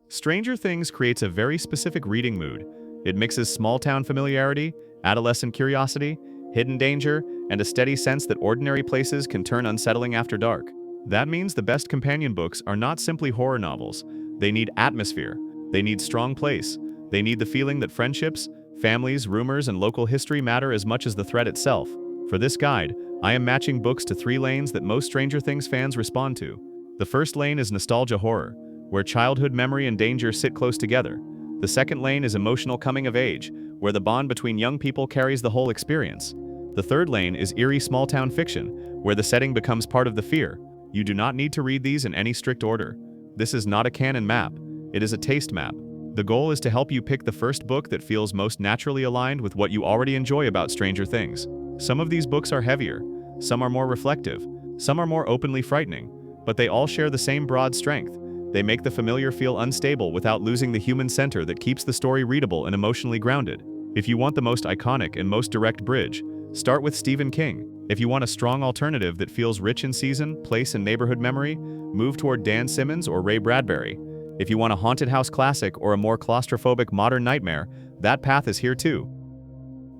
Stranger Things creates a very specific reading mood. It mixes small-town familiarity, adolescent curiosity, hidden danger, and a steady sense that ordinary places can turn unsettling after dark. That means the best companion books are not simply horror novels. They need atmosphere. They need strong place. They need the feeling that friendships, families, rumors, and local history matter as much as the threat itself. For this guide, I am matching books to 3 lanes that most Stranger Things fans respond to. The first lane is nostalgia horror, where childhood memory and danger sit close together. The second lane is emotional coming of age, where the bond between young people carries the whole experience. The third lane is eerie small-town fiction, where the setting becomes part of the fear. You do not need to read these in any strict order. This is not a canon map. It is a taste map. The goal is to help you pick the first book that feels most naturally aligned with what you already enjoy about Stranger Things. Some of these books are heavier, some are more reflective, some are more openly frightening, but they all share the same broad strength. They make the familiar feel unstable without losing the human center that keeps the story readable and emotionally grounded. If you want the most iconic and most direct bridge, start with Stephen King. If you want a strong alternative that feels rich in season, place, and neighborhood memory, move toward Dan Simmons or Ray Bradbury. If you want a haunted house classic or a more claustrophobic modern nightmare, that path is here too.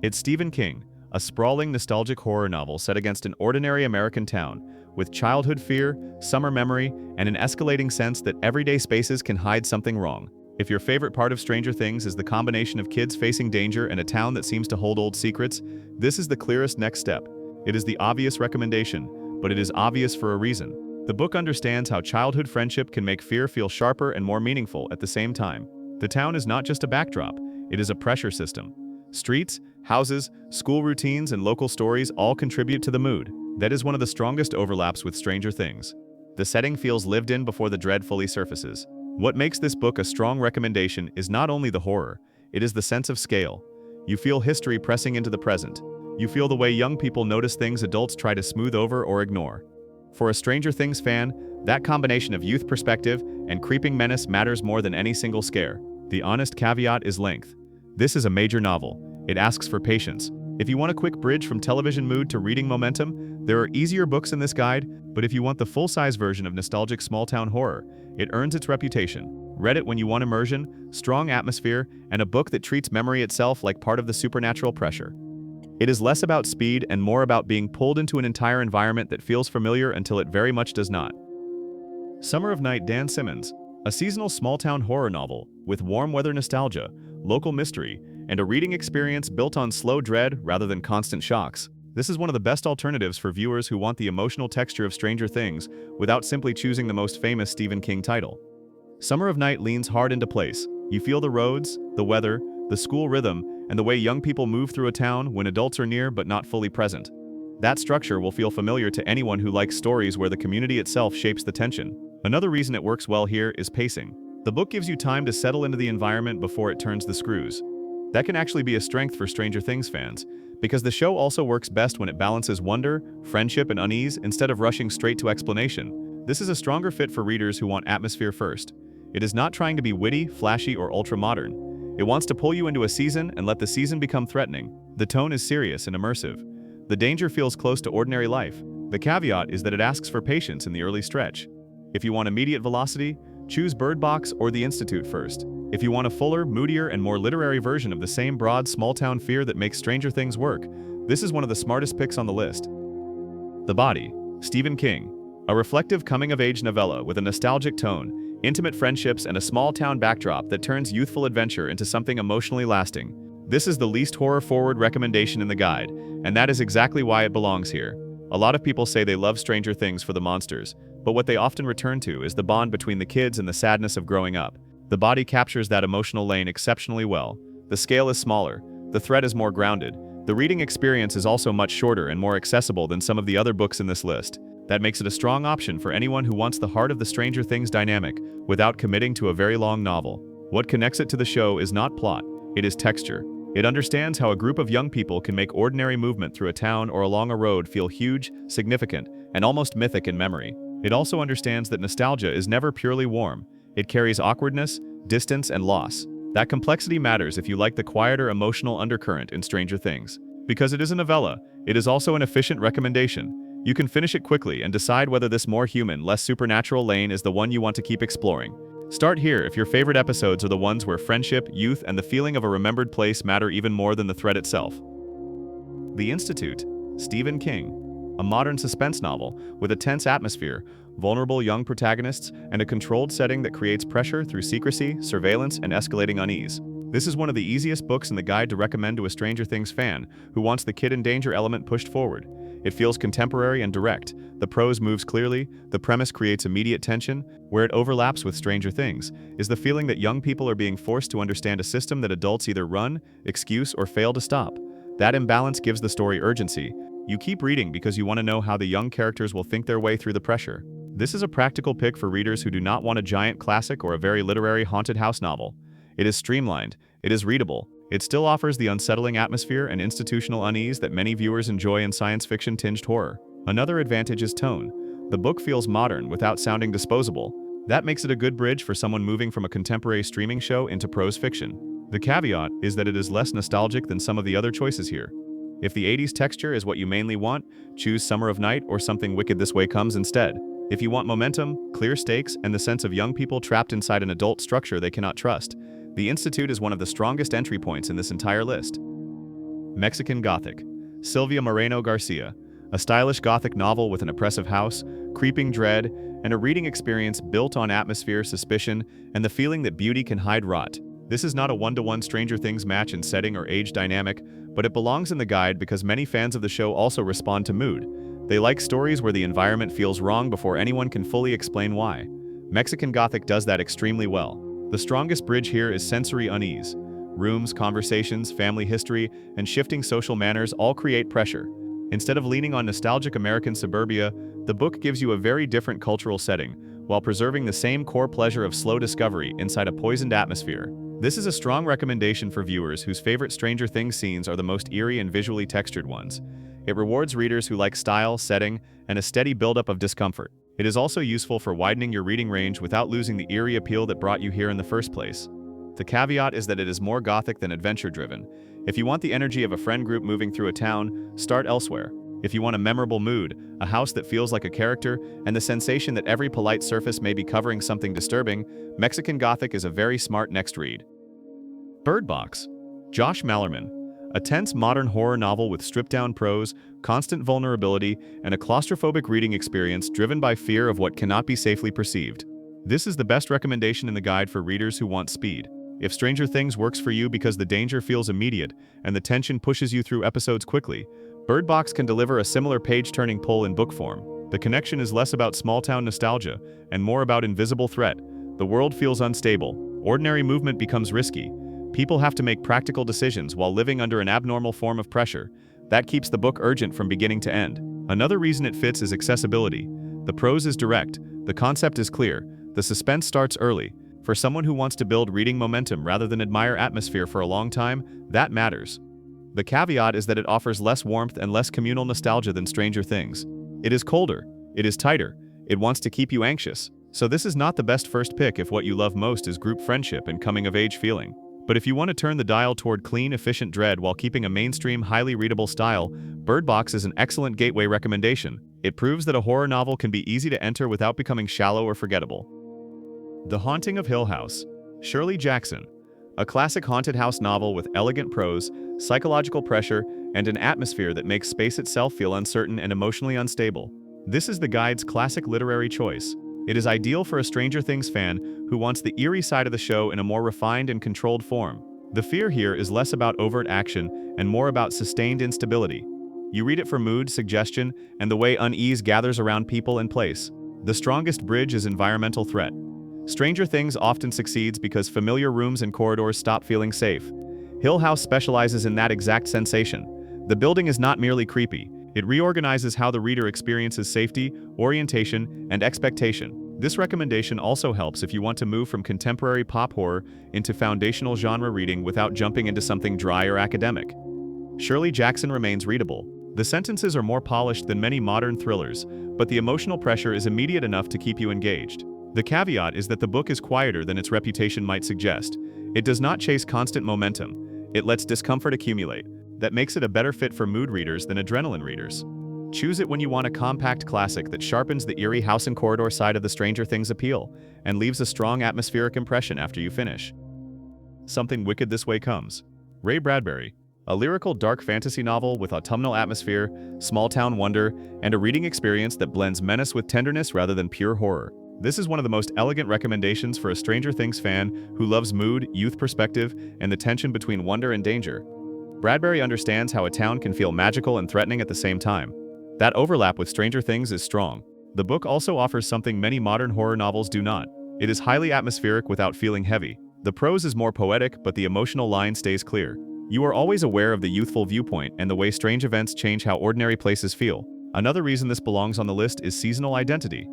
It's Stephen King, a sprawling nostalgic horror novel set against an ordinary American town, with childhood fear, summer memory, and an escalating sense that everyday spaces can hide something wrong. If your favorite part of Stranger Things is the combination of kids facing danger and a town that seems to hold old secrets, this is the clearest next step. It is the obvious recommendation, but it is obvious for a reason. The book understands how childhood friendship can make fear feel sharper and more meaningful at the same time. The town is not just a backdrop, it is a pressure system. Streets, houses, school routines, and local stories all contribute to the mood. That is one of the strongest overlaps with Stranger Things. The setting feels lived in before the dread fully surfaces. What makes this book a strong recommendation is not only the horror, it is the sense of scale. You feel history pressing into the present. You feel the way young people notice things adults try to smooth over or ignore. For a Stranger Things fan, that combination of youth perspective and creeping menace matters more than any single scare. The honest caveat is length. This is a major novel. It asks for patience. If you want a quick bridge from television mood to reading momentum, there are easier books in this guide, but if you want the full-size version of nostalgic small-town horror, it earns its reputation. Read it when you want immersion, strong atmosphere, and a book that treats memory itself like part of the supernatural pressure. It is less about speed and more about being pulled into an entire environment that feels familiar until it very much does not. Summer of Night, Dan Simmons, a seasonal small-town horror novel with warm weather nostalgia, local mystery, and a reading experience built on slow dread rather than constant shocks. This is one of the best alternatives for viewers who want the emotional texture of Stranger Things without simply choosing the most famous Stephen King title. Summer of Night leans hard into place. You feel the roads, the weather, the school rhythm, and the way young people move through a town when adults are near but not fully present. That structure will feel familiar to anyone who likes stories where the community itself shapes the tension. Another reason it works well here is pacing. The book gives you time to settle into the environment before it turns the screws. That can actually be a strength for Stranger Things fans, because the show also works best when it balances wonder, friendship, and unease instead of rushing straight to explanation. This is a stronger fit for readers who want atmosphere first. It is not trying to be witty, flashy, or ultra-modern. It wants to pull you into a season and let the season become threatening. The tone is serious and immersive. The danger feels close to ordinary life. The caveat is that it asks for patience in the early stretch. If you want immediate velocity, choose Bird Box or The Institute first. If you want a fuller, moodier, and more literary version of the same broad, small-town fear that makes Stranger Things work, this is one of the smartest picks on the list. The Body, Stephen King. A reflective coming-of-age novella with a nostalgic tone, intimate friendships, and a small-town backdrop that turns youthful adventure into something emotionally lasting. This is the least horror-forward recommendation in the guide, and that is exactly why it belongs here. A lot of people say they love Stranger Things for the monsters, but what they often return to is the bond between the kids and the sadness of growing up. The Body captures that emotional lane exceptionally well. The scale is smaller, the threat is more grounded, the reading experience is also much shorter and more accessible than some of the other books in this list. That makes it a strong option for anyone who wants the heart of the Stranger Things dynamic without committing to a very long novel. What connects it to the show is not plot, it is texture. It understands how a group of young people can make ordinary movement through a town or along a road feel huge, significant, and almost mythic in memory. It also understands that nostalgia is never purely warm. It carries awkwardness, distance, and loss. That complexity matters if you like the quieter emotional undercurrent in Stranger Things. Because it is a novella, it is also an efficient recommendation. You can finish it quickly and decide whether this more human, less supernatural lane is the one you want to keep exploring. Start here if your favorite episodes are the ones where friendship, youth, and the feeling of a remembered place matter even more than the thread itself. The Institute, Stephen King. A modern suspense novel with a tense atmosphere, vulnerable young protagonists, and a controlled setting that creates pressure through secrecy, surveillance, and escalating unease. This is one of the easiest books in the guide to recommend to a Stranger Things fan who wants the kid in danger element pushed forward. It feels contemporary and direct. The prose moves clearly, the premise creates immediate tension. Where it overlaps with Stranger Things is the feeling that young people are being forced to understand a system that adults either run, excuse, or fail to stop. That imbalance gives the story urgency. You keep reading because you want to know how the young characters will think their way through the pressure. This is a practical pick for readers who do not want a giant classic or a very literary haunted house novel. It is streamlined, it is readable, it still offers the unsettling atmosphere and institutional unease that many viewers enjoy in science fiction-tinged horror. Another advantage is tone. The book feels modern without sounding disposable. That makes it a good bridge for someone moving from a contemporary streaming show into prose fiction. The caveat is that it is less nostalgic than some of the other choices here. If the 80s texture is what you mainly want, choose Summer of Night or Something Wicked This Way Comes instead. If you want momentum, clear stakes, and the sense of young people trapped inside an adult structure they cannot trust, The Institute is one of the strongest entry points in this entire list. Mexican Gothic. Silvia Moreno Garcia. A stylish Gothic novel with an oppressive house, creeping dread, and a reading experience built on atmosphere, suspicion, and the feeling that beauty can hide rot. This is not a one-to-one Stranger Things match in setting or age dynamic, but it belongs in the guide because many fans of the show also respond to mood. They like stories where the environment feels wrong before anyone can fully explain why. Mexican Gothic does that extremely well. The strongest bridge here is sensory unease. Rooms, conversations, family history, and shifting social manners all create pressure. Instead of leaning on nostalgic American suburbia, the book gives you a very different cultural setting, while preserving the same core pleasure of slow discovery inside a poisoned atmosphere. This is a strong recommendation for viewers whose favorite Stranger Things scenes are the most eerie and visually textured ones. It rewards readers who like style, setting, and a steady buildup of discomfort. It is also useful for widening your reading range without losing the eerie appeal that brought you here in the first place. The caveat is that it is more gothic than adventure-driven. If you want the energy of a friend group moving through a town, start elsewhere. If you want a memorable mood, a house that feels like a character, and the sensation that every polite surface may be covering something disturbing, Mexican Gothic is a very smart next read. Bird Box. Josh Malerman. A tense modern horror novel with stripped-down prose, constant vulnerability, and a claustrophobic reading experience driven by fear of what cannot be safely perceived. This is the best recommendation in the guide for readers who want speed. If Stranger Things works for you because the danger feels immediate and the tension pushes you through episodes quickly, Bird Box can deliver a similar page-turning pull in book form. The connection is less about small-town nostalgia and more about invisible threat. The world feels unstable. Ordinary movement becomes risky. People have to make practical decisions while living under an abnormal form of pressure. That keeps the book urgent from beginning to end. Another reason it fits is accessibility. The prose is direct, the concept is clear, the suspense starts early. For someone who wants to build reading momentum rather than admire atmosphere for a long time, that matters. The caveat is that it offers less warmth and less communal nostalgia than Stranger Things. It is colder, it is tighter, it wants to keep you anxious. So this is not the best first pick if what you love most is group friendship and coming-of-age feeling. But if you want to turn the dial toward clean, efficient dread while keeping a mainstream, highly readable style, Bird Box is an excellent gateway recommendation. It proves that a horror novel can be easy to enter without becoming shallow or forgettable. The Haunting of Hill House. Shirley Jackson. A classic haunted house novel with elegant prose, psychological pressure, and an atmosphere that makes space itself feel uncertain and emotionally unstable. This is the guide's classic literary choice. It is ideal for a Stranger Things fan who wants the eerie side of the show in a more refined and controlled form. The fear here is less about overt action and more about sustained instability. You read it for mood, suggestion, and the way unease gathers around people and place. The strongest bridge is environmental threat. Stranger Things often succeeds because familiar rooms and corridors stop feeling safe. Hill House specializes in that exact sensation. The building is not merely creepy. It reorganizes how the reader experiences safety, orientation, and expectation. This recommendation also helps if you want to move from contemporary pop horror into foundational genre reading without jumping into something dry or academic. Shirley Jackson remains readable. The sentences are more polished than many modern thrillers, but the emotional pressure is immediate enough to keep you engaged. The caveat is that the book is quieter than its reputation might suggest. It does not chase constant momentum. It lets discomfort accumulate. That makes it a better fit for mood readers than adrenaline readers. Choose it when you want a compact classic that sharpens the eerie house and corridor side of the Stranger Things appeal and leaves a strong atmospheric impression after you finish. Something Wicked This Way Comes. Ray Bradbury. A lyrical dark fantasy novel with autumnal atmosphere, small-town wonder, and a reading experience that blends menace with tenderness rather than pure horror. This is one of the most elegant recommendations for a Stranger Things fan who loves mood, youth perspective, and the tension between wonder and danger. Bradbury understands how a town can feel magical and threatening at the same time. That overlap with Stranger Things is strong. The book also offers something many modern horror novels do not. It is highly atmospheric without feeling heavy. The prose is more poetic, but the emotional line stays clear. You are always aware of the youthful viewpoint and the way strange events change how ordinary places feel. Another reason this belongs on the list is seasonal identity.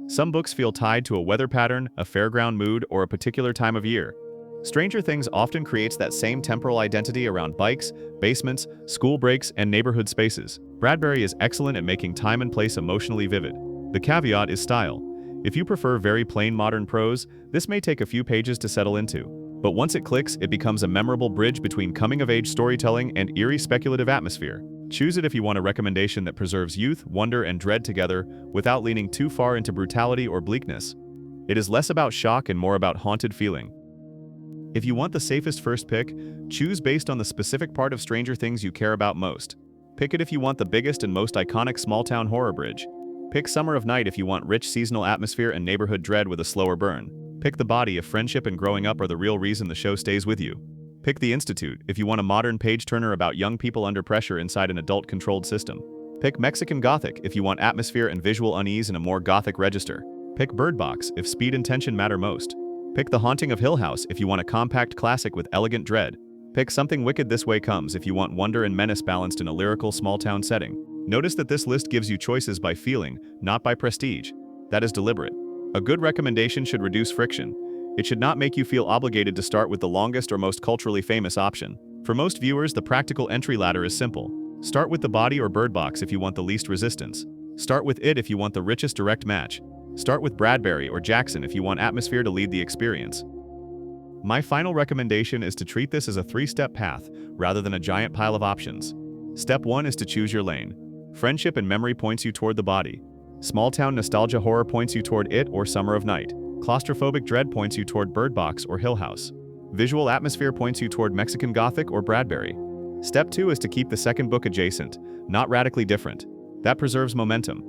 Some books feel tied to a weather pattern, a fairground mood, or a particular time of year. Stranger Things often creates that same temporal identity around bikes, basements, school breaks, and neighborhood spaces. Bradbury is excellent at making time and place emotionally vivid. The caveat is style. If you prefer very plain modern prose, this may take a few pages to settle into. But once it clicks, it becomes a memorable bridge between coming-of-age storytelling and eerie speculative atmosphere. Choose it if you want a recommendation that preserves youth, wonder, and dread together without leaning too far into brutality or bleakness. It is less about shock and more about haunted feeling. If you want the safest first pick, choose based on the specific part of Stranger Things you care about most. Pick it if you want the biggest and most iconic small-town horror bridge. Pick Summer of Night if you want rich seasonal atmosphere and neighborhood dread with a slower burn. Pick The Body if friendship and growing up are the real reason the show stays with you. Pick The Institute if you want a modern page-turner about young people under pressure inside an adult-controlled system. Pick Mexican Gothic if you want atmosphere and visual unease in a more Gothic register. Pick Bird Box if speed and tension matter most. Pick The Haunting of Hill House if you want a compact classic with elegant dread. Pick Something Wicked This Way Comes if you want wonder and menace balanced in a lyrical small-town setting. Notice that this list gives you choices by feeling, not by prestige. That is deliberate. A good recommendation should reduce friction. It should not make you feel obligated to start with the longest or most culturally famous option. For most viewers, the practical entry ladder is simple. Start with The Body or Bird Box if you want the least resistance. Start with It if you want the richest direct match. Start with Bradbury or Jackson if you want atmosphere to lead the experience. My final recommendation is to treat this as a three-step path rather than a giant pile of options. Step 1 is to choose your lane. Friendship and memory points you toward The Body. Small-town nostalgia horror points you toward It or Summer of Night. Claustrophobic dread points you toward Bird Box or Hill House. Visual atmosphere points you toward Mexican Gothic or Bradbury. Step 2 is to keep the second book adjacent, not radically different. That preserves momentum.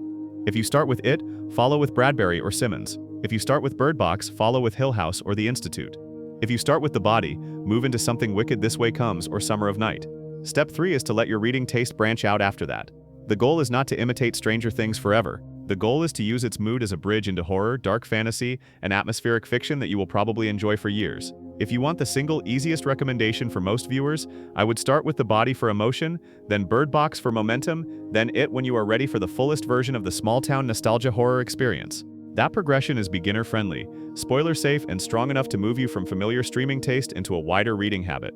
If you start with It, follow with Bradbury or Simmons. If you start with Bird Box, follow with Hill House or The Institute. If you start with The Body, move into Something Wicked This Way Comes or Summer of Night. Step 3 is to let your reading taste branch out after that. The goal is not to imitate Stranger Things forever. The goal is to use its mood as a bridge into horror, dark fantasy, and atmospheric fiction that you will probably enjoy for years. If you want the single easiest recommendation for most viewers, I would start with The Body for emotion, then Bird Box for momentum, then It when you are ready for the fullest version of the small-town nostalgia horror experience. That progression is beginner-friendly, spoiler-safe, and strong enough to move you from familiar streaming taste into a wider reading habit.